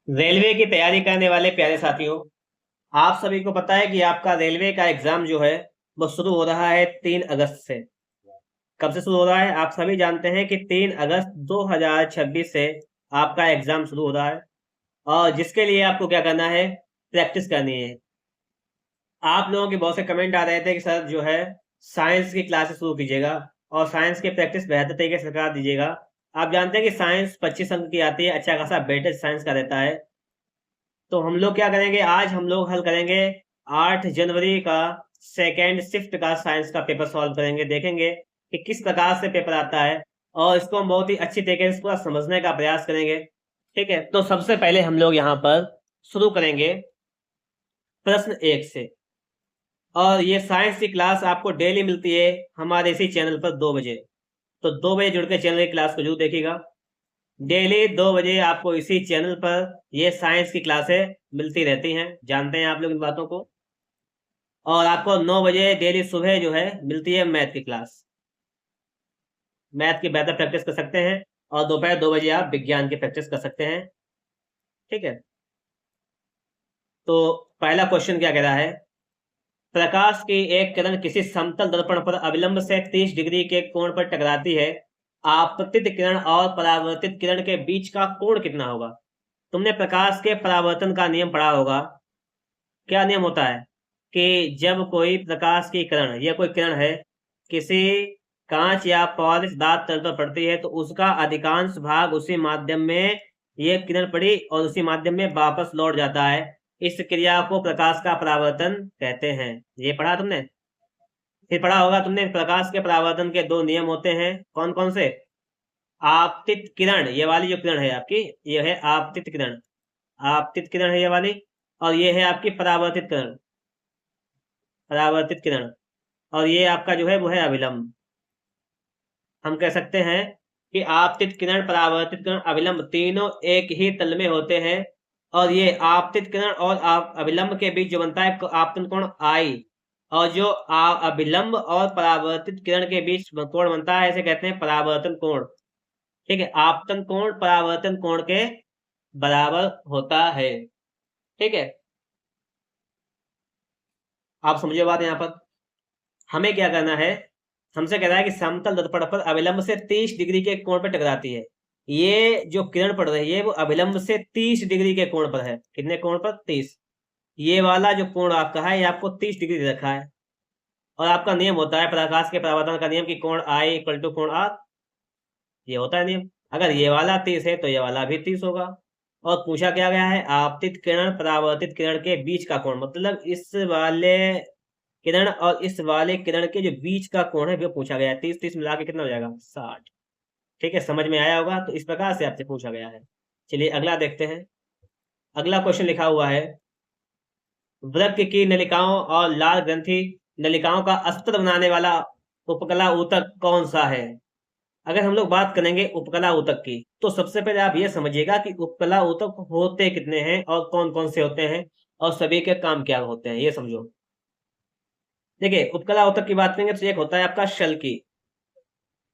Railway की तैयारी करने वाले प्यारे साथियों, आप सभी को पता है कि आपका रेलवे का एग्जाम जो है वो शुरू हो रहा है 3 अगस्त से। कब से शुरू हो रहा है? आप सभी जानते हैं कि 3 अगस्त 2026 से आपका एग्जाम शुरू हो रहा है। और जिसके लिए आपको क्या करना है? प्रैक्टिस करनी है। आप लोगों के बहुत से कमेंट आ रहे थे कि सर जो है साइंस की क्लासेस शुरू कीजिएगा और साइंस की प्रैक्टिस बेहतर तरीके से करा दीजिएगा। आप जानते हैं कि साइंस 25 अंक की आती है, अच्छा खासा वेटेज साइंस का रहता है। तो हम लोग क्या करेंगे, आज हम लोग हल करेंगे 8 जनवरी का सेकेंड शिफ्ट का साइंस का पेपर सॉल्व करेंगे। देखेंगे कि किस प्रकार से पेपर आता है और इसको हम बहुत ही अच्छी तरीके से पूरा समझने का प्रयास करेंगे। ठीक है, तो सबसे पहले हम लोग यहाँ पर शुरू करेंगे प्रश्न 1 से। और ये साइंस की क्लास आपको डेली मिलती है हमारे इसी चैनल पर 2 बजे। तो 2 बजे जुड़ के चैनल की क्लास को जरूर देखिएगा। डेली 2 बजे आपको इसी चैनल पर ये साइंस की क्लासें मिलती रहती हैं, जानते हैं आप लोग इन बातों को। और आपको 9 बजे डेली सुबह जो है मिलती है मैथ की क्लास। मैथ की बेहतर प्रैक्टिस कर सकते हैं और दोपहर 2 बजे आप विज्ञान की प्रैक्टिस कर सकते हैं। ठीक है, तो पहला क्वेश्चन क्या कह रहा है? प्रकाश की एक किरण किसी समतल दर्पण पर अविलंब से 30 डिग्री के कोण पर टकराती है। आपतित किरण और परावर्तित किरण के बीच का कोण कितना होगा? तुमने प्रकाश के परावर्तन का नियम पढ़ा होगा। क्या नियम होता है कि जब कोई प्रकाश की किरण या कोई किरण है किसी कांच या पॉलिश दांत तल पर पड़ती है तो उसका अधिकांश भाग उसी माध्यम में, ये किरण पड़ी और उसी माध्यम में वापस लौट जाता है। इस क्रिया को प्रकाश का परावर्तन कहते हैं। ये पढ़ा तुमने? फिर पढ़ा होगा तुमने प्रकाश के परावर्तन के 2 नियम होते हैं। कौन कौन से? आपतित किरण, ये वाली जो किरण है आपकी, ये है आपतित किरण। आपतित किरण है ये वाली। और ये है आपकी परावर्तित किरण। परावर्तित किरण। और ये आपका जो है वो है अविलंब। हम कह सकते हैं कि आपतित किरण, परावर्तित किरण, अविलंब तीनों एक ही तल में होते हैं। और ये आपतित किरण और अविलंब के बीच जो बनता है आपतन कोण आई, और जो अविलंब और परावर्तित किरण के बीच कोण बनता है इसे कहते हैं परावर्तन कोण। ठीक है, आपतन कोण परावर्तन कोण के बराबर होता है। ठीक है, आप समझिए बात यहाँ पर। हमें क्या करना है? हमसे कह रहा है कि समतल दर्पण पर अविलंब से 30 डिग्री के कोण पर टकराती है। ये जो किरण पड़ रही है वो अविलंब से 30 डिग्री के कोण पर है। कितने कोण पर? 30। ये वाला जो कोण आपका है ये आपको 30 डिग्री दे रखा है। और आपका नियम होता है प्रकाश के परावर्तन का नियम कि कोण आई इक्वल टू कोण आर। ये होता है नियम। अगर ये वाला 30 है तो ये वाला भी 30 होगा। और पूछा क्या गया है? आपतित किरण परावर्तित किरण के बीच का कोण, मतलब इस वाले किरण और इस वाले किरण के जो बीच का कोण है वो पूछा गया है। 30 30 मिला के कितना हो जाएगा? 60। ठीक है, समझ में आया होगा। तो इस प्रकार से आपसे पूछा गया है। चलिए अगला देखते हैं। अगला क्वेश्चन लिखा हुआ है, वृक्क की नलिकाओं और लाल ग्रंथि नलिकाओं का अस्त्र बनाने वाला उपकला ऊतक कौन सा है? अगर हम लोग बात करेंगे उपकला ऊतक की तो सबसे पहले आप ये समझिएगा कि उपकला ऊतक होते कितने हैं और कौन कौन से होते हैं और सभी के काम क्या होते हैं, ये समझो। देखिए, उपकला ऊतक की बात करेंगे तो एक होता है आपका शल्की।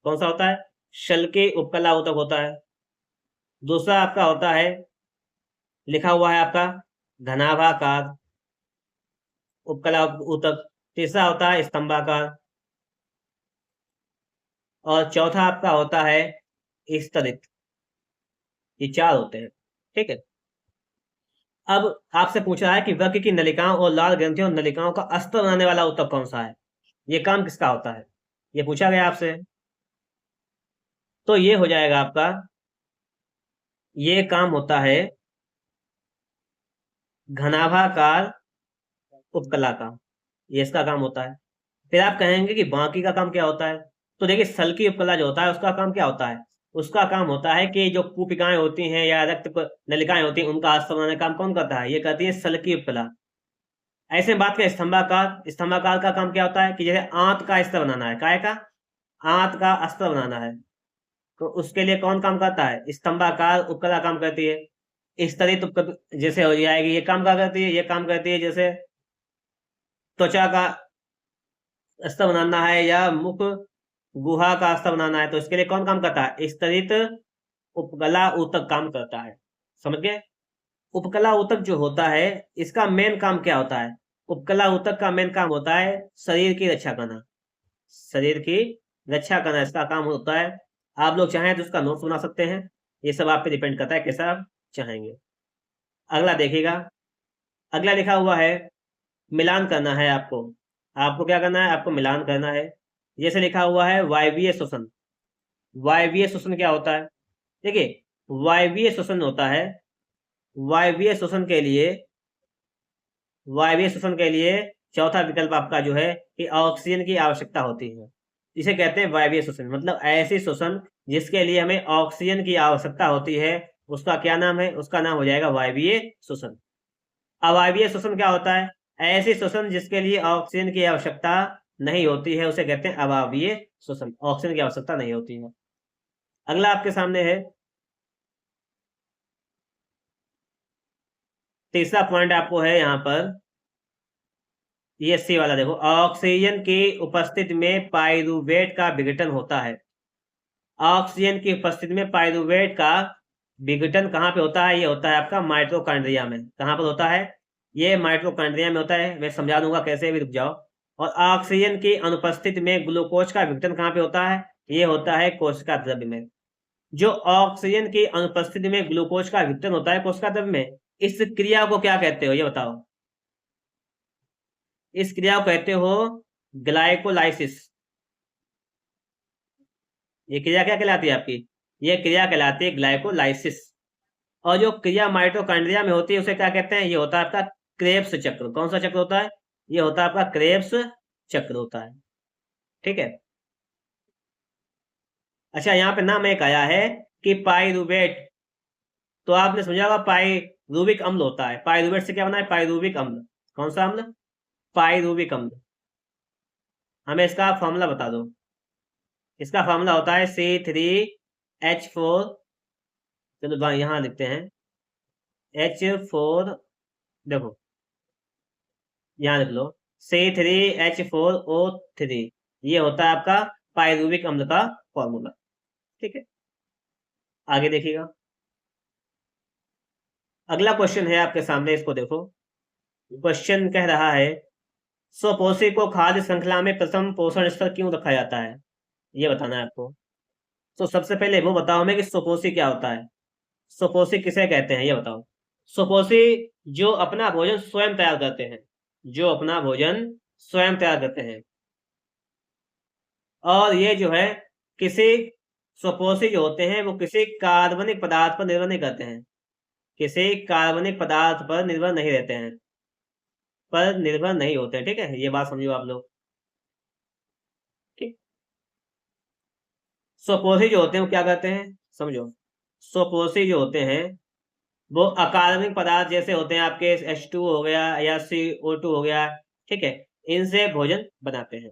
कौन सा होता है? शल्की उपकला ऊतक होता है। दूसरा आपका होता है, लिखा हुआ है आपका, घनाभाकार उपकला ऊतक। तीसरा होता है स्तंभाकार। और चौथा आपका होता है स्तरित। ये 4 होते हैं। ठीक है, अब आपसे पूछ रहा है कि वृक्क की नलिकाओं और लाल ग्रंथियों नलिकाओं का अस्त्र बनाने वाला ऊतक कौन सा है? ये काम किसका होता है? ये पूछा गया आपसे। तो ये हो जाएगा आपका, ये काम होता है घनाभाकार उपकला का। ये इसका काम होता है। फिर आप कहेंगे कि बाकी का काम क्या होता है? तो देखिए, सल्की उपकला जो होता है उसका काम क्या होता है? उसका काम होता है कि जो कूपिकाएं होती हैं या नलिकाएं होती हैं उनका अस्त्र बनाने का काम कौन करता है? ये करती है सल्की उपकला। ऐसे में बात करें स्तंभाकार, स्तंभाकार का काम क्या होता है कि जैसे आंत का अस्त्र बनाना है, काय का? आंत का अस्त्र बनाना है। तो उसके लिए कौन काम करता है? स्तंभाकार उपकला काम करती है। स्तरित उपकला जैसे हो जाएगी, ये काम क्या करती है? ये काम करती है जैसे त्वचा का अस्त्र बनाना है या मुख गुहा का अस्त्र बनाना है तो इसके लिए कौन काम करता है? स्तरित उपकला ऊतक काम करता है। समझ गए? उपकला ऊतक जो होता है, इसका मेन काम क्या होता है? उपकला ऊतक का मेन काम होता है शरीर की रक्षा करना। शरीर की रक्षा करना इसका काम होता है। आप लोग चाहें तो उसका नोट्स बना सकते हैं, ये सब आप पे डिपेंड करता है कैसा आप चाहेंगे। अगला देखिएगा, अगला लिखा हुआ है मिलान करना है आपको। आपको क्या करना है? आपको मिलान करना है। जैसे लिखा हुआ है वायवीय श्वसन। वायवीय श्वसन क्या होता है? देखिए, वायवीय श्वसन होता है, वायवीय श्वसन के लिए, वायवीय श्वसन के लिए चौथा विकल्प आपका जो है कि ऑक्सीजन की आवश्यकता होती है। इसे कहते हैं वायवीय श्वसन, मतलब ऐसी श्वसन जिसके लिए हमें ऑक्सीजन की आवश्यकता होती है, उसका क्या नाम है? उसका नाम हो जाएगा वायवीय श्वसन। अवायवीय श्वसन क्या होता है? ऐसी श्वसन जिसके लिए ऑक्सीजन की आवश्यकता नहीं होती है, उसे कहते हैं अवायवीय श्वसन। ऑक्सीजन की आवश्यकता नहीं होती है। अगला आपके सामने है, तीसरा पॉइंट आपको है यहाँ पर, ये सी वाला देखो, ऑक्सीजन की उपस्थिति में पाइरूवेट का विघटन होता है। ऑक्सीजन की उपस्थिति में पाइरूवेट का विघटन कहाँ पे होता है? ये होता है आपका माइटोकॉन्ड्रिया में। कहाँ पर होता है? ये माइटोकॉन्ड्रिया में होता है। मैं समझा दूंगा कैसे, भी रुक जाओ। और ऑक्सीजन की अनुपस्थिति में ग्लूकोज का विघटन कहाँ पे होता है? ये होता है कोशिका द्रव्य में। जो ऑक्सीजन की अनुपस्थिति में ग्लूकोज का विघटन होता है कोशिका द्रव्य में, इस क्रिया को क्या कहते हो? ये बताओ। इस क्रिया को कहते हो ग्लाइकोलाइसिस। ये क्रिया क्या कहलाती है आपकी? ये क्रिया कहलाती है ग्लाइकोलाइसिस। और जो क्रिया माइटोकॉन्ड्रिया में होती है उसे क्या कहते हैं? ये होता है आपका क्रेब्स चक्र। कौन सा चक्र होता है? ये होता है आपका क्रेब्स चक्र होता है। ठीक है। अच्छा, यहाँ पे नाम एक आया है कि पाइरूवेट, तो आपने समझा होगा पाइरूविक अम्ल होता है। पाइरूवेट से क्या बना है? पाइरूविक अम्ल। कौन सा अम्ल? पाइरूविक अम्ल। हमें इसका फॉर्मूला बता दो। इसका फॉर्मूला होता है C3H4, चलो यहाँ लिखते हैं H4, देखो यहाँ लिख लो C3H4O3, ये होता है आपका पाइरूविक अम्ल का फॉर्मूला। ठीक है, आगे देखिएगा। अगला क्वेश्चन है आपके सामने, इसको देखो। क्वेश्चन कह रहा है स्वपोषी को खाद्य श्रृंखला में प्रथम पोषण स्तर क्यों रखा जाता है? ये बताना है आपको। तो सबसे पहले वो बताओ हमें कि स्वपोषी क्या होता है। स्वपोषी किसे कहते हैं ये बताओ। स्वपोषी जो अपना भोजन स्वयं तैयार करते हैं, जो अपना भोजन स्वयं तैयार करते हैं। और ये जो है किसी, स्वपोषी जो होते हैं वो किसी कार्बनिक पदार्थ पर निर्भर नहीं करते हैं, किसी कार्बनिक पदार्थ पर निर्भर नहीं रहते हैं, पर निर्भर नहीं होते हैं। ठीक है, ये बात समझो आप लोग। ठीक, स्वपोषी जो होते हैं वो क्या करते हैं समझो। स्वपोषी जो होते हैं वो अकार्बनिक पदार्थ जैसे होते हैं आपके H2 हो गया या CO2 हो गया, ठीक है, इनसे भोजन बनाते हैं।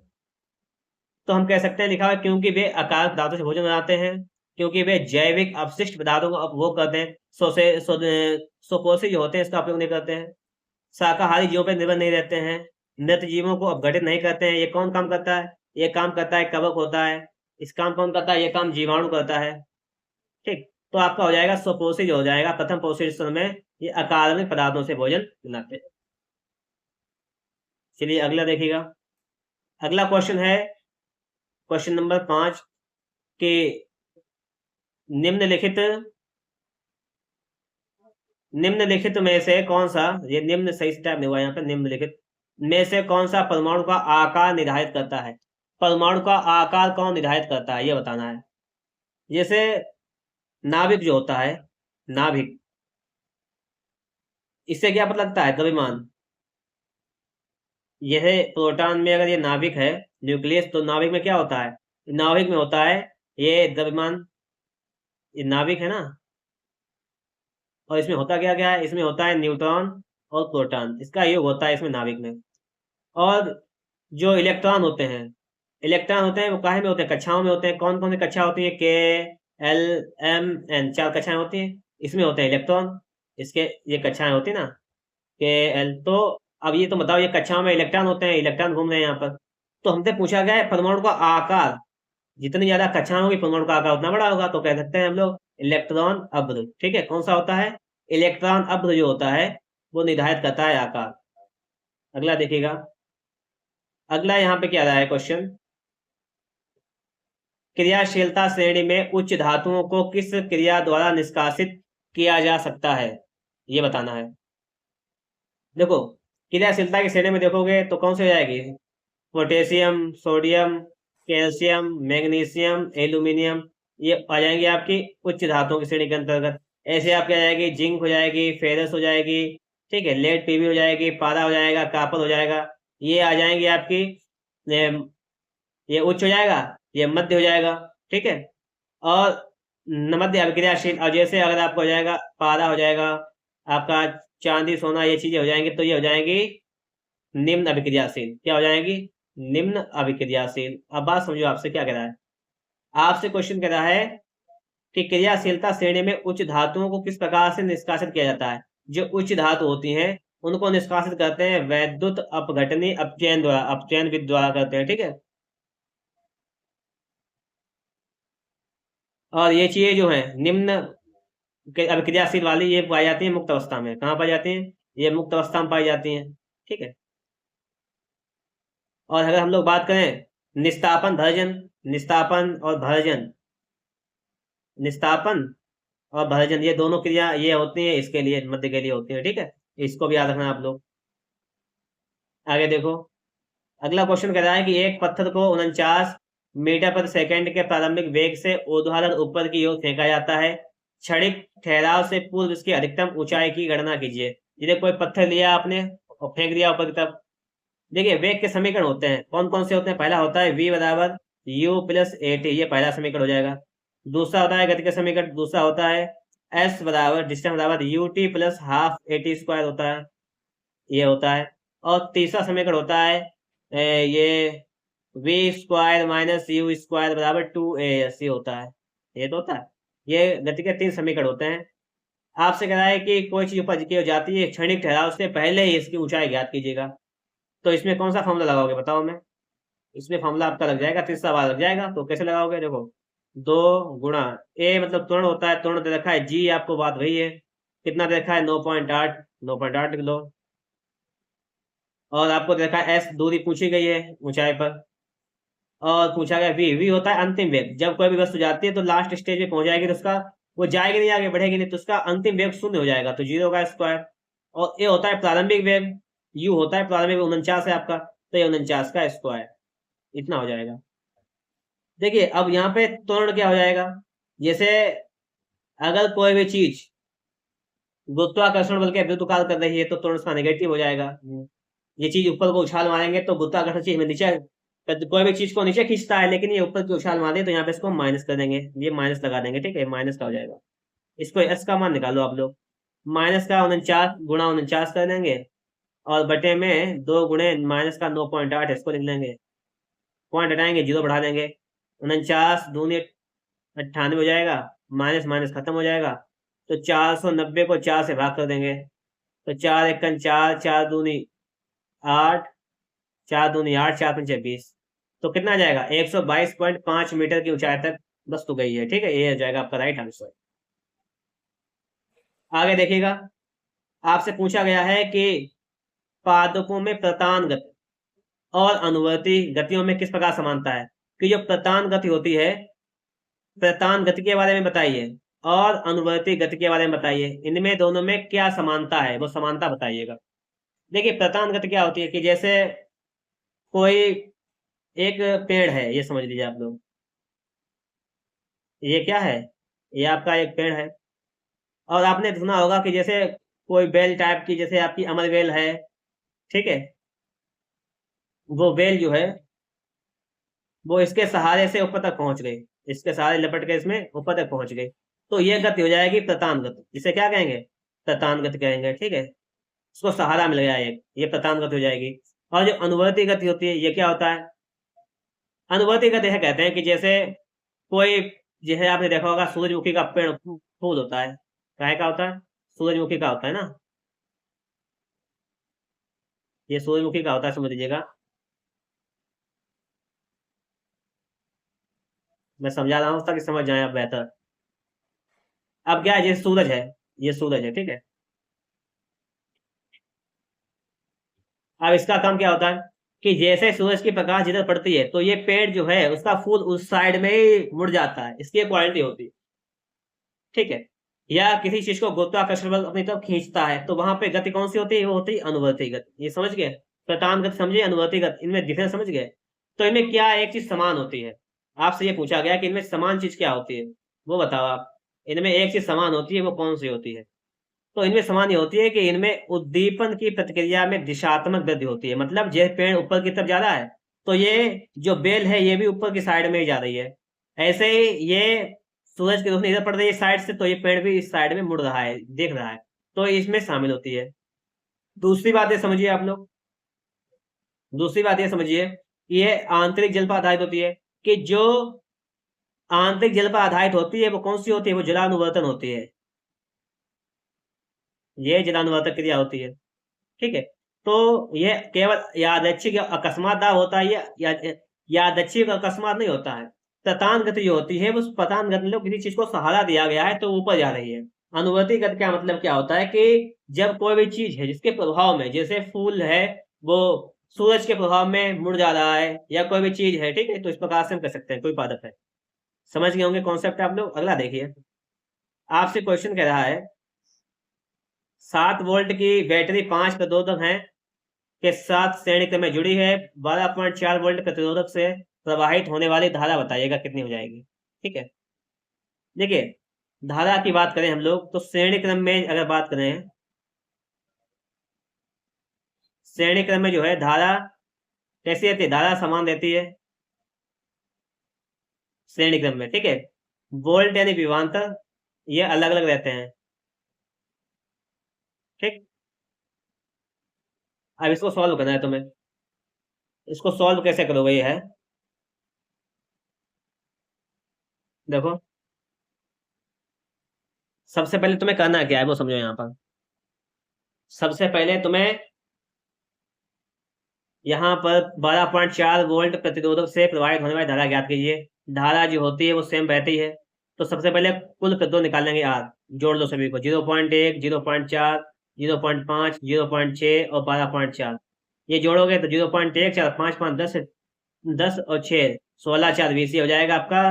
तो हम कह सकते हैं लिखा हुआ क्योंकि वे अकार्बनिक पदार्थों से भोजन बनाते हैं, क्योंकि वे जैविक अपशिष्ट पदार्थों का उपभोग करते हैं। स्वपोषी जो होते हैं इसका उपयोग नहीं करते हैं। शाकाहारी जीवों पर निर्भर नहीं रहते हैं। मृत जीवों को अपघटित नहीं करते हैं। ये कौन काम करता है? ये काम करता है कवक होता है। इस काम कौन करता है? ये काम जीवाणु करता है। ठीक, तो आपका हो जाएगा स्वपोषी जो हो जाएगा प्रथम पोषी स्तर में ये अकार्बनिक पदार्थों से भोजन बनाते हैं। चलिए अगला देखिएगा। अगला क्वेश्चन है क्वेश्चन नंबर 5 के निम्नलिखित में से कौन सा, ये निम्न सही से टाइप नहीं हुआ यहाँ पे, निम्नलिखित में से कौन सा परमाणु का आकार निर्धारित करता है? परमाणु का आकार कौन निर्धारित करता है ये बताना है। जैसे नाभिक जो होता है, नाभिक, इससे क्या पता लगता है? द्रव्यमान। यह प्रोटॉन में अगर ये नाभिक है न्यूक्लियस, तो नाभिक में क्या होता है? नाभिक में होता है ये द्रव्यमान। ये नाभिक है ना, और इसमें होता क्या क्या है? इसमें होता है न्यूट्रॉन और प्रोटॉन, इसका योग होता है इसमें नाभिक में। और जो इलेक्ट्रॉन होते हैं, इलेक्ट्रॉन होते हैं वो काहे में होते हैं? कक्षाओं में होते हैं। कौन कौन सी कक्षा होती है? K, L, M, N, 4 कक्षाएं होती हैं, इसमें होते हैं इलेक्ट्रॉन। इसके ये कक्षाएं होती है ना, K, L। तो अब ये तो बताओ, ये कक्षाओं में इलेक्ट्रॉन होते हैं, इलेक्ट्रॉन घूम रहे हैं यहाँ पर। तो हमसे पूछा गया है परमाणु का आकार, जितनी ज्यादा कक्षाएं होगी परमाणु का आकार उतना बड़ा होगा, तो कह सकते हैं हम लोग इलेक्ट्रॉन अवरोध। ठीक है, कौन सा होता है? इलेक्ट्रॉन अब जो होता है वो निर्धारित करता है आकार। अगला देखिएगा, अगला यहाँ पे क्या रहा है क्वेश्चन, क्रियाशीलता श्रेणी में उच्च धातुओं को किस क्रिया द्वारा निष्कासित किया जा सकता है, ये बताना है। देखो, क्रियाशीलता की श्रेणी में देखोगे तो कौन सी हो जाएगी, potassium, sodium, calcium, magnesium, aluminium, ये आ जाएंगी आपकी उच्च धातुओं की श्रेणी के अंतर्गत। ऐसे आपकी आ जाएगी जिंक हो जाएगी, फेरस हो जाएगी, ठीक है, लेड पीबी हो जाएगी, पारा हो जाएगा, कापर हो जाएगा, ये आ जाएंगी आपकी। ये उच्च हो जाएगा, ये मध्य हो जाएगा, ठीक है। और मध्य अभिक्रियाशील, और जैसे अगर आपको हो जाएगा पारा हो जाएगा, आपका चांदी सोना, ये चीजें हो जाएंगी तो ये हो जाएंगी निम्न अभिक्रियाशील। क्या हो जाएंगी, निम्न अभिक्रियाशील। अब बात समझो, आपसे क्या कह रहा है, आपसे क्वेश्चन कह रहा है कि क्रियाशीलता श्रेणी में उच्च धातुओं को किस प्रकार से निष्कासित किया जाता है। जो उच्च धातु होती हैं उनको निष्कासित करते हैं वैद्युत अपघटनी अपचयन द्वारा, अपचयन विधि द्वारा करते हैं, ठीक है। और ये चीजें जो है निम्न अभिक्रियाशील वाली, ये पाई जाती है मुक्त अवस्था में। कहाँ पाई जाती हैं, ये मुक्त अवस्था में पाई जाती हैं, ठीक है। और अगर हम लोग बात करें निस्तापन भर्जन, निस्तापन और भर्जन, निस्तापन और भर्जन, ये दोनों क्रिया ये होती है इसके लिए, मध्य के लिए होती है, ठीक है। इसको भी याद रखना आप लोग। आगे देखो, अगला क्वेश्चन कह रहा है कि एक पत्थर को 49 मीटर प्रति सेकंड के प्रारंभिक वेग से ऊर्ध्वाधर ऊपर की ओर फेंका जाता है। क्षणिक ठहराव से पूर्व इसकी अधिकतम ऊंचाई की गणना कीजिए। जैसे कोई पत्थर लिया आपने और फेंक दिया ऊपर की तरफ। देखिए, वेग के समीकरण होते हैं, कौन कौन से होते हैं, पहला होता है v बराबर u प्लस ए टी, ये पहला समीकरण हो जाएगा। दूसरा होता है गति का समीकरण, दूसरा होता है s बराबर डिस्टेंस बराबर U T plus half A T square होता है, ये होता है। और तीसरा समीकरण होता है ये v square minus u square बराबर 2as, ये होता है, ये तो होता है। ये गति के 3 समीकरण होते हैं। आपसे कह रहा है कि कोई चीज ऊपर की हो जाती है क्षणिक ठहराव से पहले ही इसकी ऊंचाई ज्ञात कीजिएगा। तो इसमें कौन सा फॉर्मूला लगाओगे बताओ, मैं इसमें फॉर्मूला आपका लग जाएगा, तीसरा बार लग जाएगा। तो कैसे लगाओगे, देखो 2 ए मतलब त्वरण होता है, त्वरण दे रखा है जी, आपको बात वही है, कितना दे रखा है 9.8, 9.8 लिख लो। और आपको देखा एस दूरी पूछी गई है ऊंचाई पर, और पूछा गया वी, वी होता है अंतिम वेग। जब कोई भी वस्तु जाती है तो लास्ट स्टेज पे पहुंच जाएगी तो उसका, वो जाएगी नहीं आगे बढ़ेगी नहीं, तो उसका अंतिम वेग 0 हो जाएगा, तो 0 का स्क्वायर। और ए होता है प्रारंभिक वेग, यू होता है प्रारंभिक वेग 49 है आपका, तो ये 49 का स्क्वायर, इतना हो जाएगा। देखिए अब यहाँ पे त्वरण क्या हो जाएगा, जैसे अगर कोई भी चीज गुरुत्वाकर्षण बल के विरुद्ध कार्य कर रही है तो त्वरण उसका नेगेटिव हो जाएगा। ये चीज ऊपर को उछाल मारेंगे तो गुरुत्वाकर्षण चीज में नीचे, कोई भी चीज को नीचे खींचता है, लेकिन ये ऊपर की उछाल मारे तो यहाँ पे इसको माइनस कर देंगे, ये माइनस लगा देंगे, ठीक है, माइनस का हो जाएगा। इसको एस का मान निकालो आप लोग, माइनस का 49 गुणा 49 कर देंगे, और बटे में 2 गुणे माइनस का 9.8, इसको लिख लेंगे, पॉइंट हटाएंगे, जीरो बढ़ा देंगे, 49 दूनी 98 हो जाएगा, माइनस माइनस खत्म हो जाएगा। तो 490 को 4 से भाग कर देंगे, तो 4 एकन 4, 4 दूनी 8, 4 दूनी 8, 4 पंचे 20, तो कितना आ जाएगा 122.5 मीटर की ऊंचाई तक वस्तु गई है, ठीक है, ये हो जाएगा आपका राइट आंसर। आगे देखिएगा, आपसे पूछा गया है कि पादपों में प्रतान गति और अनुवर्ती गतियों में किस प्रकार समानता है। कि जो प्रतान गति होती है, प्रतान गति के बारे में बताइए, और अनुवर्ती गति के बारे में बताइए, इनमें दोनों में क्या समानता है, वो समानता बताइएगा। देखिए प्रतान गति क्या होती है कि जैसे कोई एक पेड़ है, ये समझ लीजिए आप लोग, ये क्या है, ये आपका एक पेड़ है। और आपने सुना होगा कि जैसे कोई बेल टाइप की, जैसे आपकी अमर बेल है, ठीक है, वो बेल जो है वो इसके सहारे से ऊपर तक पहुंच गई, इसके सहारे लपट के इसमें ऊपर तक पहुंच गई, तो ये गति हो जाएगी प्रतान गति। इसे क्या कहेंगे, प्रतान गति कहेंगे, ठीक है, उसको सहारा मिल गया एक, ये प्रतान गति हो जाएगी। और जो अनुवर्ती गति होती है, ये क्या होता है, अनुवर्ती गति है कहते हैं कि जैसे कोई, जैसे आपने देखा होगा सूरजमुखी का पेड़ फूल होता है, काय का होता है, सूरजमुखी का होता है ना, ये सूरजमुखी का होता है, समझ लीजिएगा। मैं समझा रहा हूँ ताकि समझ जाए आप बेहतर। अब क्या है, जैसे सूरज है, ये सूरज है, ठीक है। अब इसका काम क्या होता है कि जैसे सूरज की प्रकाश जिधर पड़ती है तो ये पेड़ जो है उसका फूल उस साइड में ही मुड़ जाता है, इसकी एक क्वालिटी होती है, ठीक है। या किसी चीज को गुरुत्वाकर्षण बल अपनी तरफ खींचता है तो वहां पे गति कौन सी होती है, वो होती है अनुवर्ती गति। ये समझ गए, प्रतान गति समझिए, अनुवर्ती गति, इनमें डिफरेंस समझ गए। तो इनमें क्या एक चीज समान होती है, आपसे ये पूछा गया कि इनमें समान चीज क्या होती है, वो बताओ आप। इनमें एक चीज समान होती है, वो कौन सी होती है? तो इनमें समान ये होती है कि इनमें उद्दीपन की प्रतिक्रिया में दिशात्मक वृद्धि होती है। मतलब जैसे पेड़ ऊपर की तरफ जा रहा है तो ये जो बेल है ये भी ऊपर की साइड में ही जा रही है। ऐसे ही ये सूरज की रोशनी इधर पड़ रही है साइड से, तो ये पेड़ भी इस साइड में मुड़ रहा है, देख रहा है, तो इसमें शामिल होती है। दूसरी बात ये समझिए आप लोग, दूसरी बात ये समझिए कि ये आंतरिक जल पर आधारित होती है। कि जो आंतरिक जल पर आधारित होती है वो कौन सी होती है, वो जलानुवर्तन होती है। ये जलानुवर्तक क्रिया होती है, ठीक है। तो ये केवल यादृच्छिक या अकस्मात दाब होता है, यादृच्छिक अकस्मात नहीं होता है। प्रतान गति जो होती है, उस प्रतान गति में किसी चीज को सहारा दिया गया है तो ऊपर जा रही है। अनुवर्ती गति का मतलब क्या होता है कि जब कोई भी चीज है जिसके प्रभाव में, जैसे फूल है वो सूरज के प्रभाव में मुड़ जा रहा है, या कोई भी चीज है, ठीक है, तो इस प्रकार से हम कह सकते हैं कोई पादप है। समझ गए होंगे कॉन्सेप्ट आप लोग। अगला देखिए, आपसे क्वेश्चन कह रहा है 7 वोल्ट की बैटरी 5 प्रतिरोधक है के साथ श्रेणी क्रम में जुड़ी है। 12.4 वोल्ट प्रतिरोधक से प्रवाहित होने वाली धारा बताइएगा कितनी हो जाएगी, ठीक है। देखिए, धारा की बात करें हम लोग तो श्रेणी क्रम में अगर बात करें, श्रेणी क्रम में जो है धारा कैसी रहती है, धारा समान रहती है श्रेणी क्रम में, ठीक है। वोल्ट यानी विभवांतर ये अलग अलग रहते हैं, ठीक। अब इसको सॉल्व करना है तुम्हें। इसको सॉल्व कैसे करोगे, ये है, देखो सबसे पहले तुम्हें करना क्या है वो समझो। यहाँ पर सबसे पहले तुम्हें यहाँ पर 12.4 वोल्ट प्रतिरोधक से प्रवाहित होने वाली धारा ज्ञात कीजिए। धारा जो होती है वो सेम बहती है, तो सबसे पहले कुल प्रतिरोध निकालेंगे आर। जोड़ दो सभी को, 0.1, 0.4, 0.5, 0.6 और 12.4। ये जोड़ोगे तो 0.1, 4, 5, 5, 10, 10 और 6, 16, 4, 20 हो जाएगा आपका।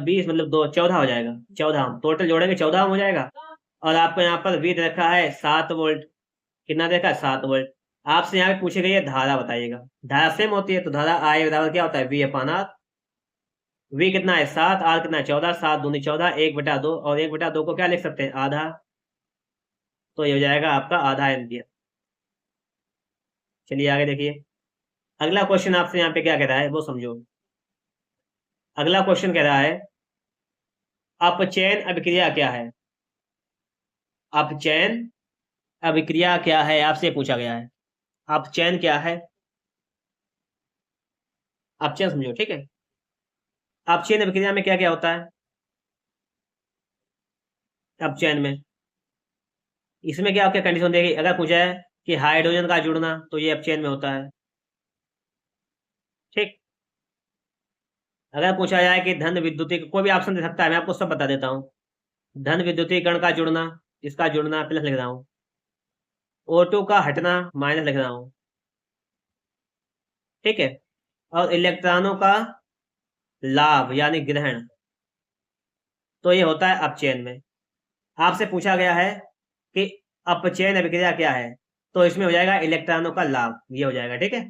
20 मतलब 2, 14 हो जाएगा। 14 टोटल जोड़ेंगे 14 हो जाएगा। और आपको यहाँ पर वी रखा है 7 वोल्ट। कितना देखा है, 7 वोल्ट। आपसे यहाँ पे पूछी गई है धारा बताइएगा। धारा सेम होती है तो धारा आई बराबर क्या होता है, वी अपान आर। वी कितना है 7, आर कितना है 14, 7 दूनी 14, 1/2, और 1/2 को क्या लिख सकते हैं, आधा। तो ये हो जाएगा आपका आधा एम्पियर। चलिए आगे देखिए, अगला क्वेश्चन आपसे यहाँ पे क्या कह रहा है वो समझो। अगला क्वेश्चन कह रहा है अपचयन अभिक्रिया क्या है। अपचयन अभिक्रिया क्या है आपसे पूछा गया है। अपचयन क्या है, अपचयन समझो, ठीक है। अपचयन अभिक्रिया में क्या क्या होता है अपचयन में। इसमें क्या क्या कंडीशन देगी, अगर पूछा है कि हाइड्रोजन का जुड़ना तो ये अपचयन में होता है, ठीक। अगर पूछा जाए कि धन विद्युती, कोई भी ऑप्शन दे सकता है, मैं आपको सब बता देता हूँ। धन विद्युतीकरण का जुड़ना, इसका जुड़ना प्लस लिख रहा हूँ, O2 का हटना माइनस लिख रहा हूँ, ठीक है। और इलेक्ट्रॉनों का लाभ यानी ग्रहण, तो ये होता है अपचयन में। आपसे पूछा गया है कि अपचयन अभिक्रिया क्या है, तो इसमें हो जाएगा इलेक्ट्रॉनों का लाभ, ये हो जाएगा, ठीक है।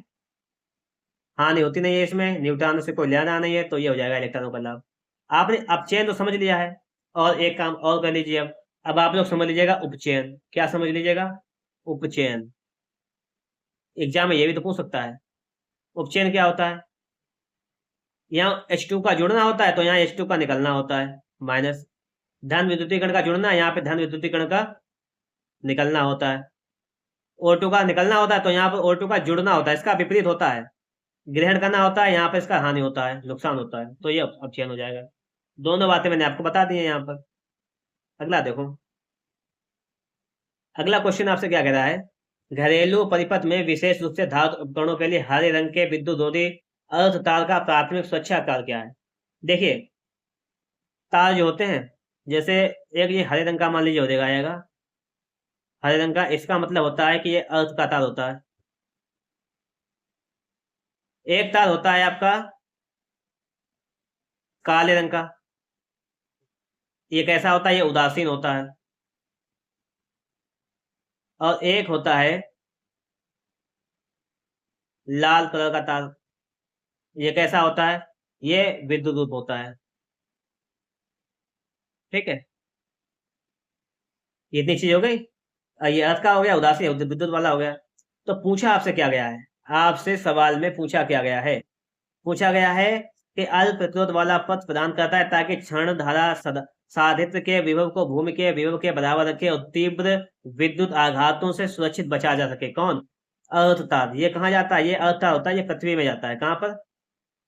हानि होती नहीं है इसमें, न्यूट्रॉनों से कोई लेना नहीं है, तो ये हो जाएगा इलेक्ट्रॉनों का लाभ। आपने अपचयन तो समझ लिया है, और एक काम और कर लीजिए। अब आप लोग समझ लीजिएगा उपचयन, क्या समझ लीजिएगा, उपचयन। एग्जाम में ये भी तो पूछ सकता है उपचयन क्या होता है। यहाँ H2 का जुड़ना होता है तो यहाँ H2 का निकलना होता है माइनस। धन विद्युतीकरण का जुड़ना है, यहाँ पे धन विद्युतीकरण का निकलना होता है। O2 का निकलना होता है तो यहाँ पर O2 का जुड़ना होता है, इसका विपरीत होता है। ग्रहण करना होता है, यहाँ पे इसका हानि होता है, नुकसान होता है, तो ये अपचयन हो जाएगा। दोनों बातें मैंने आपको बता दी है यहाँ पर। अगला देखो, अगला क्वेश्चन आपसे क्या कह रहा है, घरेलू परिपथ में विशेष रूप से धातु उपकरणों के लिए हरे रंग के विद्युत रोधी अर्ध तार का प्राथमिक सुरक्षा कार्य क्या है। देखिए, तार जो होते हैं जैसे एक ये हरे रंग का मान लीजिए हो जाएगा, हरे रंग का, इसका मतलब होता है कि ये अर्थ का तार होता है। एक तार होता है आपका काले रंग का, ये कैसा होता है, ये उदासीन होता है। और एक होता है लाल कलर का तार, ये कैसा होता है, ये विद्युत रूप होता है। ठीक है, ये इतनी चीज हो गई। ये अर्थ का हो गया, उदासीन विद्युत वाला हो गया। तो पूछा आपसे क्या गया है, आपसे सवाल में पूछा क्या गया है, पूछा गया है कि अल्प प्रतिरोध वाला पथ प्रदान करता है ताकि क्षण धारा साधित के विभव को भूमि के विभव के बराबर रखे और तीव्र विद्युत आघातों से सुरक्षित बचा जा सके। कौन? अर्थ तार। ये कहाँ जाता है, ये अर्थ तार होता है, ये पृथ्वी में जाता है। कहाँ पर?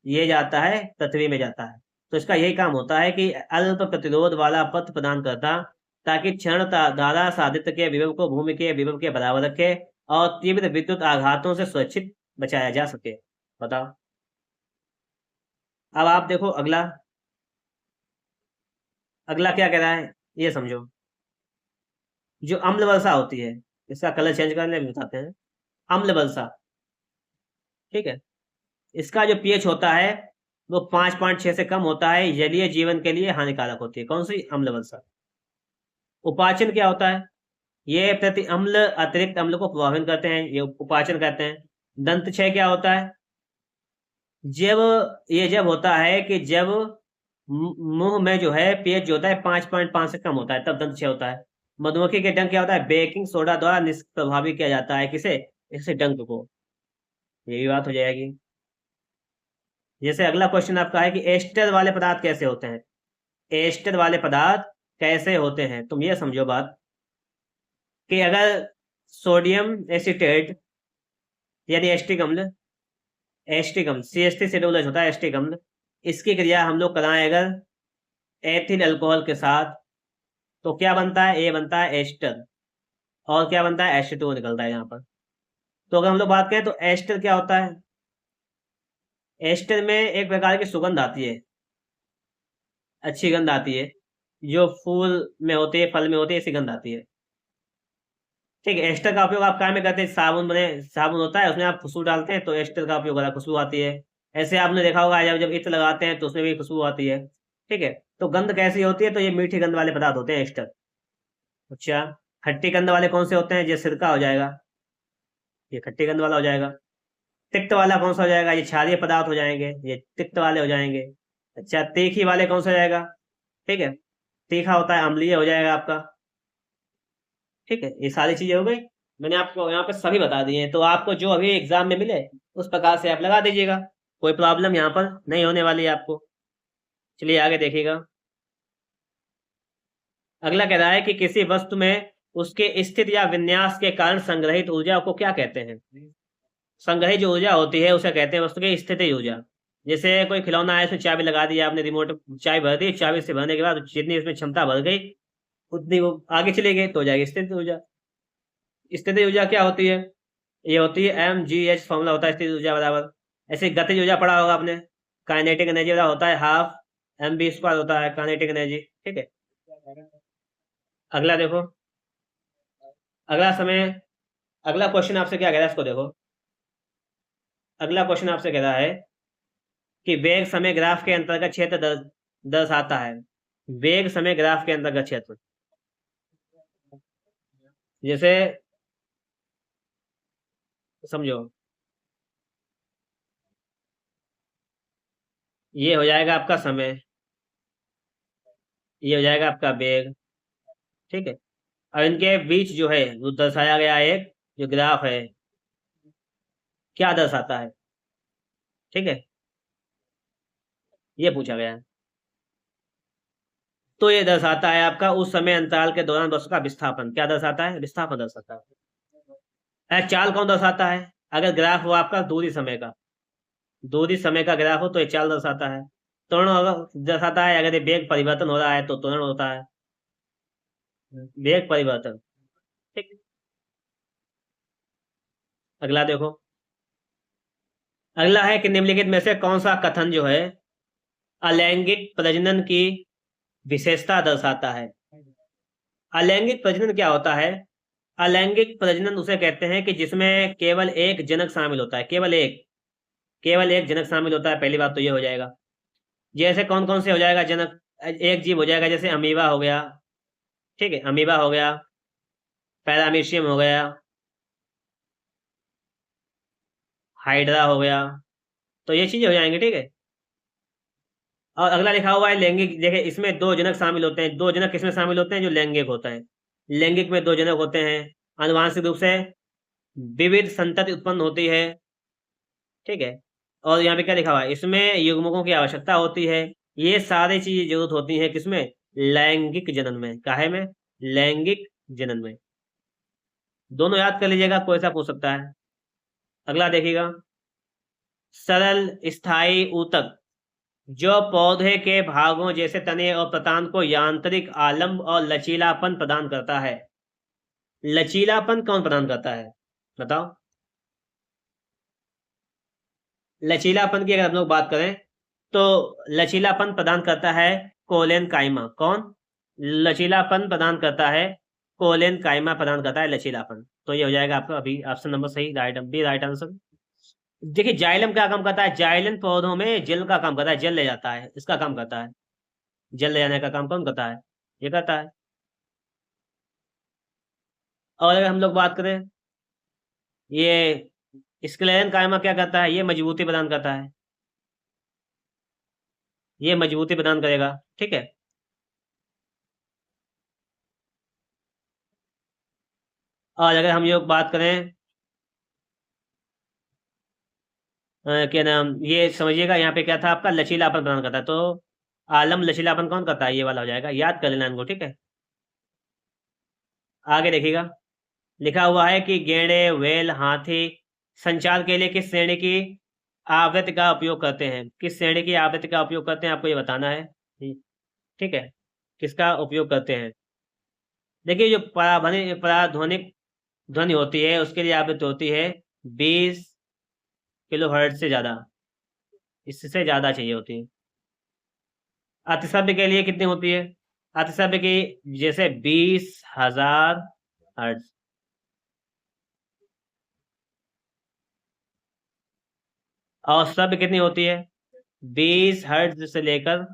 ये जाता है पृथ्वी में जाता है। तो इसका यही काम होता है कि अल्प प्रतिरोध वाला पथ प्रदान करता ताकि क्षण धारा साधित के विभव को भूमि के विभव के बराबर रखे और तीव्र विद्युत आघातों से सुरक्षित बचाया जा सके। बताओ। अब आप देखो अगला, अगला क्या कह रहा है, ये समझो। जो अम्ल वर्षा होती है, इसका कलर चेंज करने बताते हैं। अम्ल वर्षा, ठीक है, इसका जो पीएच होता है वो 5.6 से कम होता है, जलीय जीवन के लिए हानिकारक होती है। कौन सी? अम्ल वर्षा। उपाचन क्या होता है, ये प्रति अम्ल अतिरिक्त अम्ल को प्रभावित करते हैं, ये उपाचन कहते हैं। दंत क्षय क्या होता है, जब ये जब होता है कि जब मुंह में जो है पीएच जो होता है 5.5 से कम होता है, तब दंत क्षय होता है। मधुमक्खी के डंक क्या होता है, बेकिंग सोडा द्वारा निष्प्रभावी किया जाता है। किसे? इसे डंक को। ये भी बात हो जाएगी। जैसे अगला क्वेश्चन आपका है कि एस्टर वाले पदार्थ कैसे होते हैं, एस्टर वाले पदार्थ कैसे होते हैं। तुम ये समझो बात कि अगर सोडियम एसिटेट यानी एस्टिक अम्ल, एस्टिक अम्ल CH3 शेड्यूलर होता है एस्टिक अम्ल, इसकी क्रिया हम लोग कराएं अगर एथिल अल्कोहल के साथ, तो क्या बनता है, ये बनता है एस्टर। और क्या बनता है, H2O निकलता है यहाँ पर। तो अगर हम लोग बात करें तो एस्टर क्या होता है, एस्टर में एक प्रकार की सुगंध आती है, अच्छी गंध आती है, जो फूल में होती है, फल में होती है, ऐसी गंध आती है। ठीक है, एस्टर का उपयोग आप काय में करते हैं, साबुन बने, साबुन होता है उसमें आप खुशबू डालते हैं तो एस्टर का उपयोग होता है, खुशबू आती है। ऐसे आपने देखा होगा जब जब इत्र लगाते हैं तो उसमें भी खुशबू आती है। ठीक है, तो गंध कैसी होती है, तो ये मीठी गंध वाले पदार्थ होते हैं एस्टर। अच्छा, खट्टी गंध वाले कौन से होते हैं, ये सिरका हो जाएगा, ये खट्टी गंध वाला हो जाएगा। तिक्त वाला कौन सा हो जाएगा, ये क्षारीय पदार्थ हो जाएंगे, ये तिक्त वाले हो जाएंगे। अच्छा, तीखी वाले कौन सा हो जाएगा, ठीक है, तीखा होता है, अम्लीय हो जाएगा आपका। ठीक है, ये सारी चीजें हो गई, मैंने आपको यहाँ पे सभी बता दिए हैं। तो आपको जो अभी एग्जाम में मिले उस प्रकार से आप लगा दीजिएगा, कोई प्रॉब्लम यहाँ पर नहीं होने वाली है आपको। चलिए आगे देखिएगा। अगला कह रहा है कि किसी वस्तु में उसके स्थिति या विन्यास के कारण संग्रहित ऊर्जा को क्या कहते हैं। संग्रहित जो ऊर्जा होती है उसे कहते हैं वस्तु की स्थिति ऊर्जा। जैसे कोई खिलौना है, उसमें चाबी लगा दी आपने, रिमोट चाबी भर दी, चाबी से भरने के बाद जितनी उसमें क्षमता भर गई उतनी वो आगे चली गई तो हो जाएगी स्थिति ऊर्जा। स्थिति ऊर्जा क्या होती है, ये होती है mgh, फॉर्मूला होता है स्थिति ऊर्जा बराबर। ऐसे गतिज ऊर्जा पढ़ा होगा आपने, काइनेटिक एनर्जी होता है हाफ mv² होता है काइनेटिक एनर्जी। ठीक है, अगला देखो, अगला समय, अगला क्वेश्चन आपसे क्या कह रहा है इसको देखो। अगला क्वेश्चन आपसे कह रहा है कि वेग समय ग्राफ के अंतर्गत क्षेत्र दर्शाता है। वेग समय ग्राफ के अंतर्गत क्षेत्र, जैसे समझो, ये हो जाएगा आपका समय, ये हो जाएगा आपका वेग। ठीक है, और इनके बीच जो है वो दर्शाया गया एक जो ग्राफ है, क्या दर्शाता है। ठीक है, ये पूछा गया है। तो ये दर्शाता है आपका उस समय अंतराल के दौरान वस्तु का विस्थापन। क्या दर्शाता है, विस्थापन दर्शाता है। चाल कौन दर्शाता है, अगर ग्राफ हो आपका दूरी समय का, दूरी समय का ग्राफ हो तो ये चाल दर्शाता है। त्वरण दर्शाता है, अगर ये वेग परिवर्तन हो रहा है तो त्वरण होता है, वेग परिवर्तन। ठीक, अगला देखो, अगला है कि निम्नलिखित में से कौन सा कथन जो है अलैंगिक प्रजनन की विशेषता दर्शाता है। अलैंगिक प्रजनन क्या होता है? अलैंगिक प्रजनन उसे कहते हैं कि जिसमें केवल एक जनक शामिल होता है, केवल एक जनक शामिल होता है। पहली बात तो ये हो जाएगा। जैसे कौन कौन से हो जाएगा जनक? एक जीव हो जाएगा, जैसे अमीबा हो गया, ठीक है, अमीबा हो गया, पैरामीशियम हो गया, हाइड्रा हो गया, तो ये चीजें हो जाएंगे, ठीक है। और अगला लिखा हुआ है लैंगिक। देखिए इसमें दो जनक शामिल होते हैं। दो जनक किसमें शामिल होते हैं? जो लैंगिक होता है। लैंगिक में दो जनक होते हैं, आनुवांशिक रूप से विविध संतति उत्पन्न होती है, ठीक है। और यहाँ पे क्या लिखा हुआ है? इसमें युग्मकों की आवश्यकता होती है। ये सारी चीजें जरूरत होती हैं किसमें? लैंगिक जनन में। काहे में? लैंगिक जनन में। दोनों याद कर लीजिएगा, कोई सा पूछ सकता है। अगला देखिएगा, सरल स्थायी ऊतक जो पौधे के भागों जैसे तने और प्रतान को यांत्रिक आलम्ब और लचीलापन प्रदान करता है। लचीलापन कौन प्रदान करता है? बताओ। लचीलापन की अगर हम लोग बात करें तो लचीलापन प्रदान करता है कोलेन काइमा। कौन लचीलापन प्रदान करता है? कोलेन काइमा प्रदान करता है लचीलापन। तो ये हो जाएगा आपका अभी ऑप्शन नंबर सही, राइट, बी राइट आंसर। देखिए जाइलम क्या काम करता है? जाइलम पौधों में जल का काम करता है, जल ले जाता है, इसका काम करता है। जल ले जाने का काम कौन करता है? ये करता है। और अगर हम लोग बात करें, ये स्क्लेरन कायमा क्या करता है? ये मजबूती प्रदान करता है, ये मजबूती प्रदान करेगा, ठीक है। और अगर हम लोग बात करें क्या नाम, ये समझिएगा यहाँ पे क्या था आपका? लचीलापन प्रदान करता है। तो आलम लचीलापन कौन करता है? ये वाला हो जाएगा, याद कर लेना इनको, ठीक है। आगे देखिएगा, लिखा हुआ है कि गेंडे, व्हेल, हाथी संचार के लिए किस श्रेणी की आवृत्ति का उपयोग करते हैं? किस श्रेणी की आवृत्ति का उपयोग करते हैं, आपको ये बताना है, ठीक है। किसका उपयोग करते हैं? देखिए जो पराध्वनिक ध्वनि होती है उसके लिए आवृत्ति होती है 20 किलोहर्ट्ज से ज्यादा, इससे ज्यादा चाहिए होती है। अतिशब्द के लिए कितनी होती है? अतिशब्द की जैसे 20,000 हर्ट्ज। और शब्द कितनी होती है? 20 हर्ट्ज से लेकर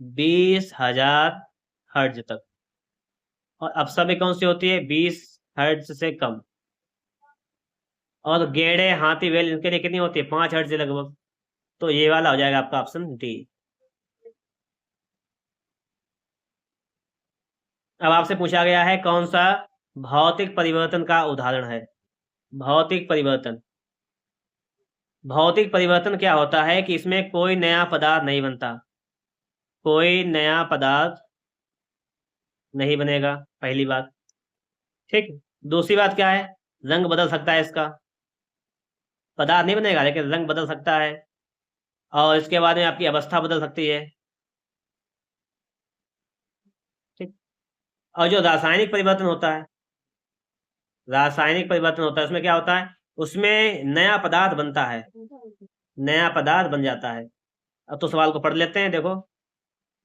20,000 हर्ट्ज तक। और अपशब्द कौन सी होती है? 20 हर्ट्ज से कम। और गेड़े, हाथी, वेल इनके लिए कितनी होती है? 5 हर्ट्ज लगभग। तो ये वाला हो जाएगा आपका ऑप्शन डी। अब आपसे पूछा गया है कौन सा भौतिक परिवर्तन का उदाहरण है? भौतिक परिवर्तन। भौतिक परिवर्तन क्या होता है कि इसमें कोई नया पदार्थ नहीं बनता, कोई नया पदार्थ नहीं बनेगा, पहली बात, ठीक। दूसरी बात क्या है? रंग बदल सकता है इसका, पदार्थ नहीं बनेगा लेकिन रंग बदल सकता है। और इसके बाद में आपकी अवस्था बदल सकती है, ठीक। और जो रासायनिक परिवर्तन होता है, रासायनिक परिवर्तन होता है उसमें क्या होता है? उसमें नया पदार्थ बनता है, नया पदार्थ बन जाता है। अब तो सवाल को पढ़ लेते हैं, देखो।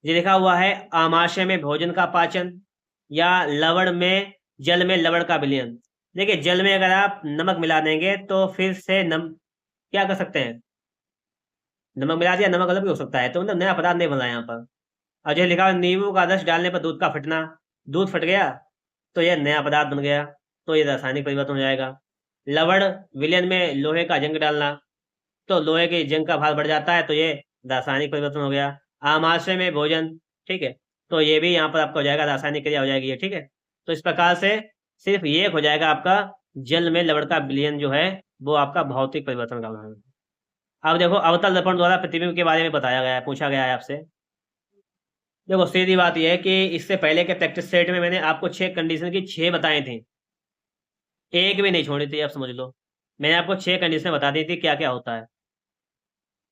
ये लिखा हुआ है आमाशय में भोजन का पाचन, या लवण में, जल में लवण का विलयन। देखिए जल में अगर आप नमक मिला देंगे तो फिर से क्या कर सकते हैं? नमक मिला दिया, नमक अलग भी हो सकता है, तो मतलब नया पदार्थ नहीं बना यहाँ पर। और जो लिखा हुआ नींबू का रस डालने पर दूध का फटना, दूध फट गया तो यह नया पदार्थ बन गया, तो ये रासायनिक परिवर्तन हो जाएगा। लवण विलयन में लोहे का जंग डालना, तो लोहे के जंग का भार बढ़ जाता है, तो ये रासायनिक परिवर्तन हो गया। आमाशय में भोजन, ठीक है, तो ये भी यहाँ पर आपका हो जाएगा, रासायनिक क्रिया हो जाएगी ये, ठीक है। तो इस प्रकार से सिर्फ ये हो जाएगा आपका जल में लवण का विलयन जो है वो आपका भौतिक परिवर्तन का उदाहरण है। अब देखो अवतल दर्पण द्वारा प्रतिबिंब के बारे में बताया गया है, पूछा गया है आपसे। देखो सीधी बात यह है कि इससे पहले के प्रैक्टिस सेट में मैंने आपको 6 कंडीशन की 6 बताई थी, एक भी नहीं छोड़ी थी, अब समझ लो। मैंने आपको 6 कंडीशन बता दी थी क्या क्या होता है।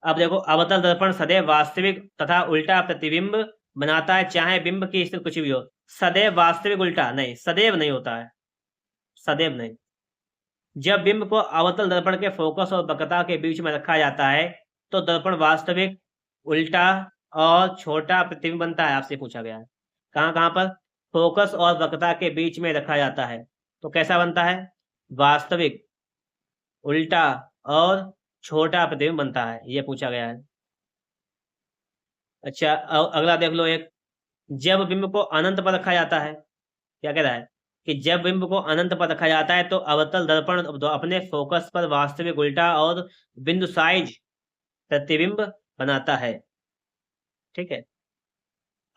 अब देखो अवतल दर्पण सदैव वास्तविक तथा उल्टा प्रतिबिंब बनाता है, चाहे बिंब की स्थिति कुछ भी हो। सदैव वास्तविक उल्टा नहीं, सदैव नहीं होता है, सदैव नहीं। जब बिंब को अवतल दर्पण के फोकस और वक्रता के बीच में रखा जाता है तो दर्पण वास्तविक, उल्टा और छोटा प्रतिबिंब बनता है, आपसे पूछा गया है। कहाँ कहाँ पर? फोकस और वक्रता के बीच में रखा जाता है। तो कैसा बनता है? वास्तविक, उल्टा और छोटा प्रतिबिंब बनता है, ये पूछा गया है। अच्छा, अगला देख लो एक। जब बिंब को अनंत पर रखा जाता है, क्या कह रहा है कि जब बिंब को अनंत पर रखा जाता है तो अवतल दर्पण अपने फोकस पर वास्तविक, उल्टा और बिंदु साइज प्रतिबिंब बनाता है। ठीक है,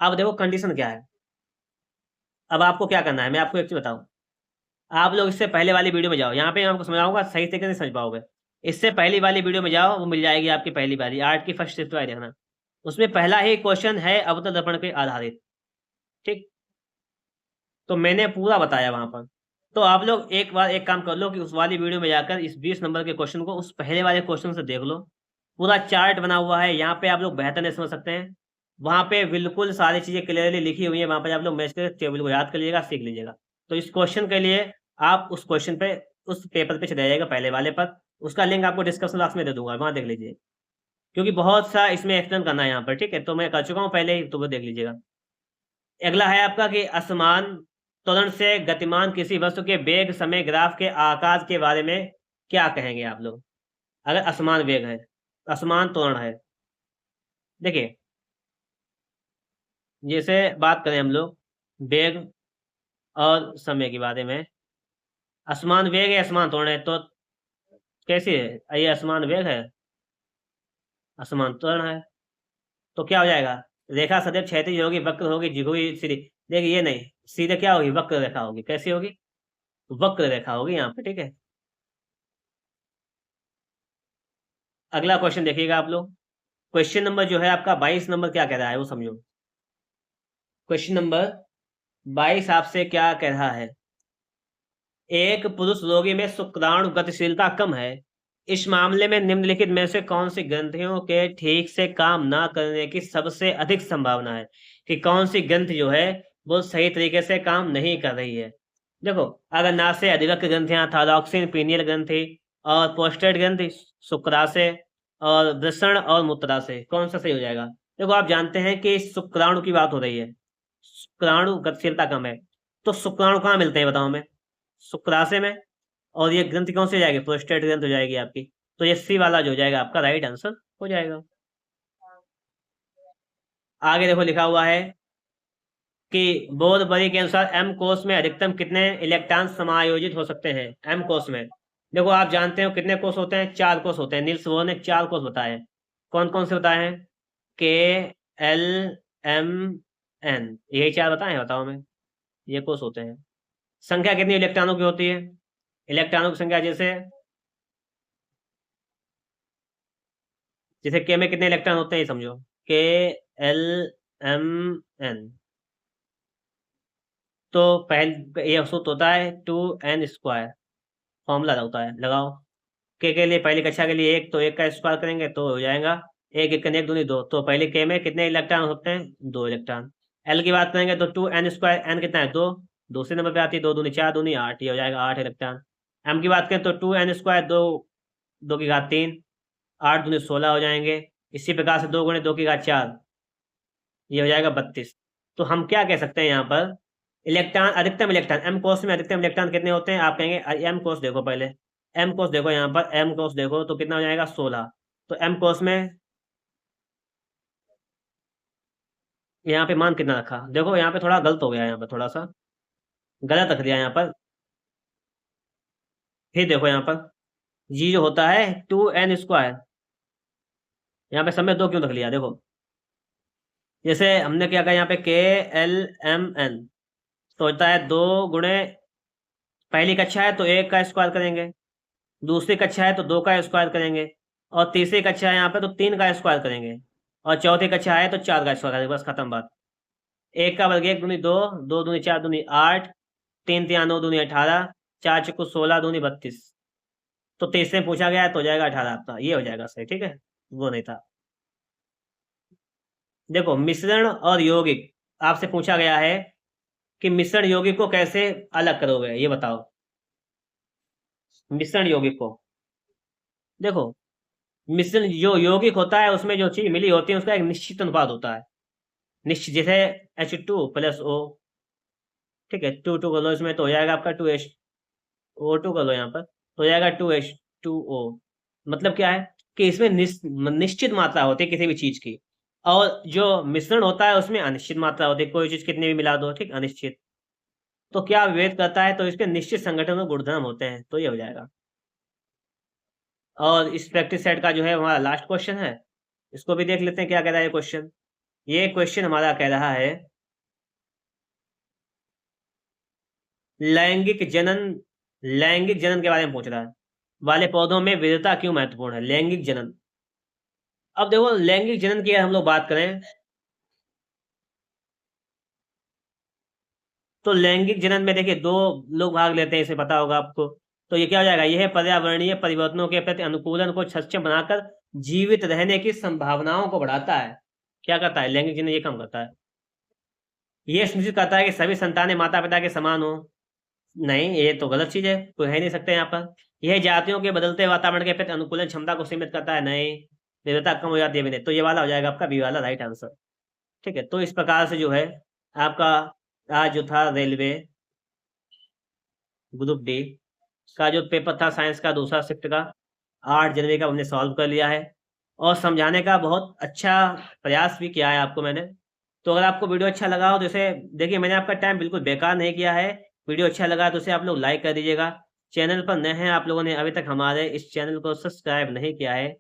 अब देखो कंडीशन क्या है। अब आपको क्या करना है, मैं आपको एक चीज बताऊं। आप लोग इससे पहले वाली वीडियो में जाओ, यहाँ पे मैं आपको समझाऊंगा, सही तरीके से समझ पाओगे। इससे पहली वाली वीडियो में जाओ, वो मिल जाएगी आपकी पहली वाली, आर्ट की फर्स्ट शिफ्ट वाली देखना। उसमें पहला ही क्वेश्चन है अवतल दर्पण पे आधारित। ठीक, तो मैंने पूरा बताया वहां पर। तो आप लोग एक बार एक काम कर लो कि उस वाली वीडियो में जाकर इस 20 नंबर के क्वेश्चन को उस पहले वाले क्वेश्चन से देख लो। पूरा चार्ट बना हुआ है, यहाँ पे आप लोग बेहतर नहीं समझ सकते हैं। वहां पे बिल्कुल सारी चीजें क्लियरली लिखी हुई है, वहां पे आप लोग मैच करके टेबल को याद कर लीजिएगा, सीख लीजिएगा। तो इस क्वेश्चन के लिए आप उस क्वेश्चन पे, उस पेपर पे चले जाइएगा पहले वाले पर। उसका लिंक आपको डिस्क्रिप्शन बॉक्स में दे दूंगा, वहां देख लीजिए। क्योंकि बहुत सा इसमें एक्सप्लेन करना है यहाँ पर, ठीक है, तो मैं कर चुका हूँ पहले ही, तो वो देख लीजिएगा। अगला है आपका कि असमान त्वरण से गतिमान किसी वस्तु के वेग, समय, ग्राफ के आकार के बारे में क्या कहेंगे आप लोग? अगर असमान वेग है, असमान त्वरण है। देखिए, जैसे बात करें हम लोग वेग और समय के बारे में, असमान वेग है, असमान त्वरण है, तो कैसी है ये? असमान वेग है, असमान त्वरण है, तो क्या हो जाएगा? रेखा सदैव क्षैतिज होगी, वक्र होगी, जिगुई सीधी। देखिए, ये नहीं, सीधे क्या होगी? वक्र रेखा होगी। कैसी होगी? वक्र रेखा होगी यहाँ पे, ठीक है। अगला क्वेश्चन देखिएगा आप लोग। क्वेश्चन नंबर जो है आपका 22 नंबर क्या कह रहा है वो समझो। क्वेश्चन नंबर 22 आपसे क्या कह रहा है? एक पुरुष रोगी में शुक्राणु गतिशीलता कम है। इस मामले में निम्नलिखित में से कौन सी ग्रंथियों के ठीक से काम ना करने की सबसे अधिक संभावना है? कि कौन सी ग्रंथि जो है वो सही तरीके से काम नहीं कर रही है? देखो, अगर नासे अधिवक्र ग्रंथियां, थायरॉक्सिन, पीनियल ग्रंथि और प्रोस्टेट ग्रंथि, शुक्राशय और वृषण और मूत्राशय, कौन सा सही हो जाएगा? देखो, आप जानते हैं कि शुक्राणु की बात हो रही है, शुक्राणु गतिशीलता कम है। तो शुक्राणु कहाँ मिलते हैं बताओ हमें? शुक्राशय में। और ये ग्रंथि कौन सी हो जाएगी? प्रोस्टेट ग्रंथ हो जाएगी आपकी। तो ये सी वाला जो हो जाएगा आपका राइट आंसर हो जाएगा। आगे देखो लिखा हुआ है कि बोध के अनुसार एम कोष में अधिकतम कितने इलेक्ट्रॉन समायोजित हो सकते हैं? एम कोष में देखो, आप जानते हो कितने कोष होते हैं? 4 कोष होते हैं। नील्स बोर ने 4 कोष बताए। कौन कौन से बताए हैं? के, एल, एम, एन, यही 4 बताए हैं, बताओ हमें। ये कोष होते हैं। संख्या कितनी इलेक्ट्रॉनों की होती है? इलेक्ट्रॉनों की संख्या जैसे, जैसे के में कितने इलेक्ट्रॉन होते हैं ये समझो। के, एल, एम, एन। तो पहले ये सूत्र होता है 2n²। फॉर्मूला होता है, लगाओ। के लिए पहली कक्षा के लिए 1, तो 1 का स्क्वायर करेंगे तो हो जाएगा 1, 1 1 दूनी 2। तो पहले के में कितने इलेक्ट्रॉन होते हैं? 2 इलेक्ट्रॉन। एल की बात करेंगे तो 2n², एन कितना है? 2। दूसरे नंबर पे आती है 2 दूनी 4 दूनी 8, ये हो जाएगा 8 इलेक्ट्रॉन। एम की बात करें तो 2n², 2, 2 की घात 3, 8 दूनी 16 हो जाएंगे। इसी प्रकार से 2 गुणे 2 की घात 4, ये हो जाएगा 32। तो हम क्या कह सकते हैं यहाँ पर? इलेक्ट्रॉन, अधिकतम इलेक्ट्रॉन, एम कोष में अधिकतम इलेक्ट्रॉन कितने होते हैं? आप कहेंगे एम कोष देखो पहले, एम कोष देखो, यहाँ पर एम कोष देखो तो कितना हो जाएगा? 16। तो एम कोष में यहाँ पे मान कितना रखा? देखो यहाँ पे थोड़ा गलत हो गया, यहाँ पर थोड़ा सा गलत रख दिया यहाँ पर। फिर देखो यहाँ पर जी जो होता है 2n², यहाँ पे समय 2 क्यों रख लिया? देखो, जैसे हमने क्या कहा यहाँ पे के, एल, एम, एन, तो होता है 2 गुणे, पहली कक्षा है तो 1 का स्क्वायर करेंगे, दूसरी कक्षा है तो 2 का स्क्वायर करेंगे, और तीसरी कक्षा है यहाँ पे तो 3 का स्क्वायर करेंगे, और चौथी कक्षा है तो 4 का स्क्वायर करेंगे। बस खत्म बात। 1 का वर्ग 1 दूनी 2, 2 दूनी 4 दूनी 8, 3 3 9 दूनी 18, 4 चुकू 16 दूनी 32। तो तीसरे में पूछा गया है तो हो जाएगा 18 आपका, ये हो जाएगा सही, ठीक है। वो नहीं था। देखो, मिश्रण और यौगिक आपसे पूछा गया है कि मिश्रण यौगिक को कैसे अलग करोगे, ये बताओ। मिश्रण यौगिक को देखो, मिश्रण जो यौगिक होता है उसमें जो चीज मिली होती है उसका एक निश्चित अनुपात होता है, निश्चित, जैसे H2 + O, ठीक है, 2 कर लो इसमें तो हो जाएगा आपका 2H O2 कर लो यहाँ पर तो हो जाएगा 2H2O। मतलब क्या है कि इसमें निश्चित मात्रा होती है किसी भी चीज की, और जो मिश्रण होता है उसमें अनिश्चित मात्रा होती है, कोई चीज कितनी भी मिला दो, ठीक, अनिश्चित। तो क्या विभेद करता है, तो इसके निश्चित संगठन और गुणधर्म होते हैं, तो ये हो जाएगा। और इस प्रैक्टिस सेट का जो है हमारा लास्ट क्वेश्चन है, इसको भी देख लेते हैं क्या कह रहा है क्वेश्चन। ये क्वेश्चन हमारा कह रहा है लैंगिक जनन, लैंगिक जनन के बारे में पूछ रहा है, वाले पौधों में विविधता क्यों महत्वपूर्ण है, लैंगिक जनन। अब देखो लैंगिक जनन की हम लोग बात करें तो लैंगिक जनन में देखिए दो लोग भाग लेते हैं, इसे पता होगा आपको। तो ये क्या हो जाएगा, यह पर्यावरणीय परिवर्तनों के प्रति अनुकूलन को सक्षम बनाकर जीवित रहने की संभावनाओं को बढ़ाता है। क्या करता है लैंगिक जनन, ये काम करता है, ये सुनिश्चित करता है कि सभी संतानें माता पिता के समान हो। नहीं, ये तो गलत चीज है, कोई है नहीं सकते यहाँ पर। यह जातियों के बदलते वातावरण के प्रति अनुकूलन क्षमता को सीमित करता है। नहीं, विविधता कम हो जाती है, तो ये वाला हो जाएगा आपका बी वाला राइट आंसर। ठीक है, तो इस प्रकार से जो है आपका आज जो था रेलवे ग्रुप डी का जो पेपर था साइंस का दूसरा शिफ्ट का 8 जनवरी का हमने सॉल्व कर लिया है, और समझाने का बहुत अच्छा प्रयास भी किया है आपको मैंने। तो अगर आपको वीडियो अच्छा लगा हो तो इसे देखिए, मैंने आपका टाइम बिल्कुल बेकार नहीं किया है। वीडियो अच्छा लगा तो उसे आप लोग लाइक कर दीजिएगा। चैनल पर नए हैं आप लोगों ने अभी तक हमारे इस चैनल को सब्सक्राइब नहीं किया है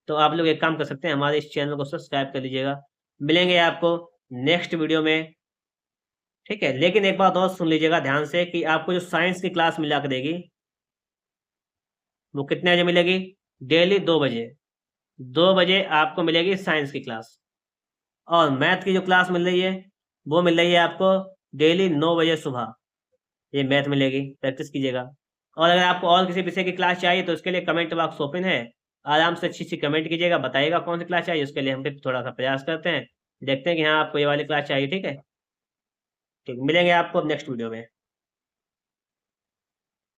तो आप लोग एक काम कर सकते हैं, हमारे इस चैनल को सब्सक्राइब कर लीजिएगा। मिलेंगे आपको नेक्स्ट वीडियो में, ठीक है। लेकिन एक बात और सुन लीजिएगा ध्यान से कि आपको जो साइंस की क्लास मिला करेगी वो कितने बजे मिलेगी, डेली 2 बजे, 2 बजे आपको मिलेगी साइंस की क्लास। और मैथ की जो क्लास मिल रही है वो मिल रही है आपको डेली 9 बजे सुबह, ये मैथ मिलेगी, प्रैक्टिस कीजिएगा। और अगर आपको और किसी विषय की क्लास चाहिए तो उसके लिए कमेंट बॉक्स ओपन है, आराम से अच्छी सी कमेंट कीजिएगा, बताइएगा कौन सी क्लास चाहिए, उसके लिए हम भी थोड़ा सा प्रयास करते हैं, देखते हैं कि हाँ आपको ये वाली क्लास चाहिए। ठीक है, ठीक, मिलेंगे आपको नेक्स्ट वीडियो में।